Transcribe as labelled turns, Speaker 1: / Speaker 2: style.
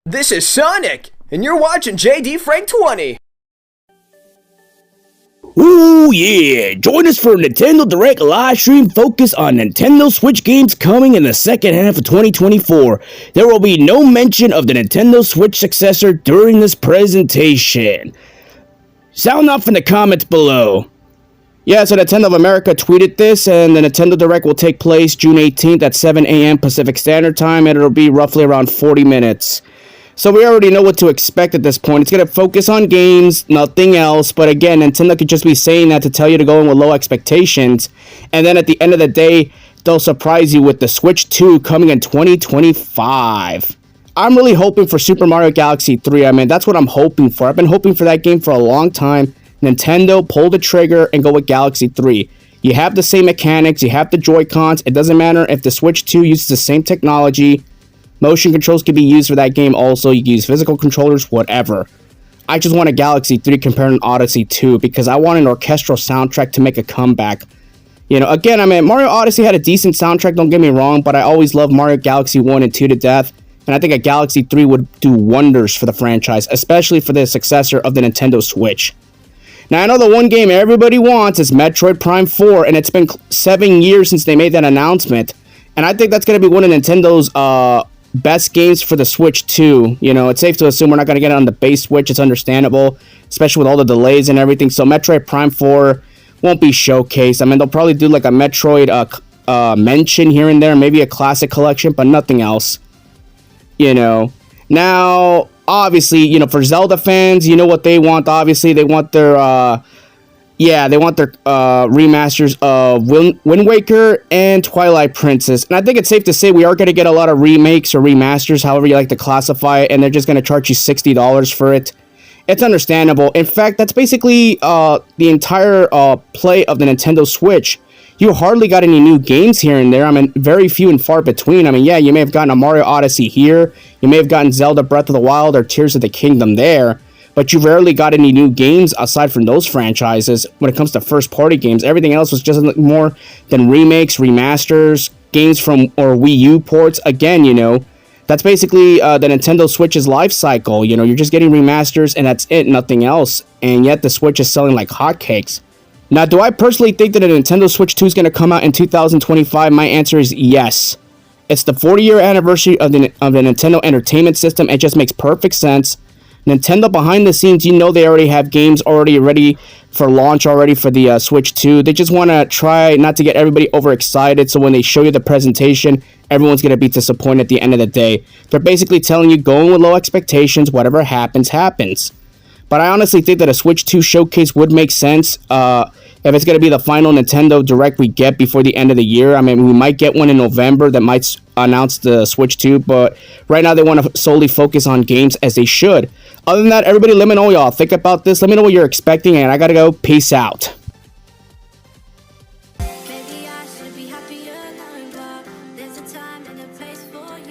Speaker 1: This is Sonic, and you're watching JD Frank 20.
Speaker 2: Ooh yeah, join us for a Nintendo Direct live stream focused on Nintendo Switch games coming in the second half of 2024. There will be no mention of the Nintendo Switch successor during this presentation. Sound off in the comments below. Yeah, so Nintendo of America tweeted this, and the Nintendo Direct will take place June 18th at 7 a.m. Pacific Standard Time, and it'll be roughly around 40 minutes. So we already know what to expect at this point. It's going to focus on games, nothing else. But again, Nintendo could just be saying that to tell you to go in with low expectations. And then at the end of the day, they'll surprise you with the Switch 2 coming in 2025. I'm really hoping for Super Mario Galaxy 3. I mean, that's what I'm hoping for. I've been hoping for that game for a long time. Nintendo, pull the trigger and go with Galaxy 3. You have the same mechanics. You have the Joy-Cons. It doesn't matter if the Switch 2 uses the same technology. Motion controls can be used for that game also. You can use physical controllers, whatever. I just want a Galaxy 3 compared to an Odyssey 2 because I want an orchestral soundtrack to make a comeback. You know, again, I mean, Mario Odyssey had a decent soundtrack, don't get me wrong, but I always loved Mario Galaxy 1 and 2 to death. And I think a Galaxy 3 would do wonders for the franchise, especially for the successor of the Nintendo Switch. Now, I know the one game everybody wants is Metroid Prime 4, and it's been 7 years since they made that announcement. And I think that's going to be one of Nintendo's best games for the Switch 2. You know, it's safe to assume we're not going to get it on the base Switch. It's understandable, especially with all the delays and everything. So Metroid Prime 4 won't be showcased. I mean, they'll probably do like a Metroid mention here and there, maybe a classic collection, but nothing else. You know, now, obviously, you know, for Zelda fans, you know what they want. Obviously, they want their remasters of Wind Waker and Twilight Princess. And I think it's safe to say we are going to get a lot of remakes or remasters, however you like to classify it, and they're just going to charge you $60 for it. It's understandable. In fact, that's basically the entire play of the Nintendo Switch. You hardly got any new games here and there. I mean, very few and far between. I mean, yeah, you may have gotten a Mario Odyssey here. You may have gotten Zelda Breath of the Wild or Tears of the Kingdom there. But you rarely got any new games aside from those franchises when it comes to first-party games. Everything else was just more than remakes, remasters, games from or Wii U ports. Again, you know, that's basically the Nintendo Switch's life cycle. You know, you're just getting remasters and that's it, nothing else. And yet the Switch is selling like hotcakes. Now, do I personally think that the Nintendo Switch 2 is going to come out in 2025? My answer is yes. It's the 40-year anniversary of the Nintendo Entertainment System. It just makes perfect sense. Nintendo behind the scenes, you know they already have games already ready for launch already for the Switch 2. They just want to try not to get everybody overexcited, so when they show you the presentation, everyone's going to be disappointed at the end of the day. They're basically telling you, go in with low expectations, whatever happens, happens. But I honestly think that a Switch 2 showcase would make sense if it's going to be the final Nintendo Direct we get before the end of the year. I mean, we might get one in November that might announce the Switch 2, but right now they want to solely focus on games as they should. Other than that, everybody let me know what y'all think about this. Let me know what you're expecting, and I gotta go. Peace out.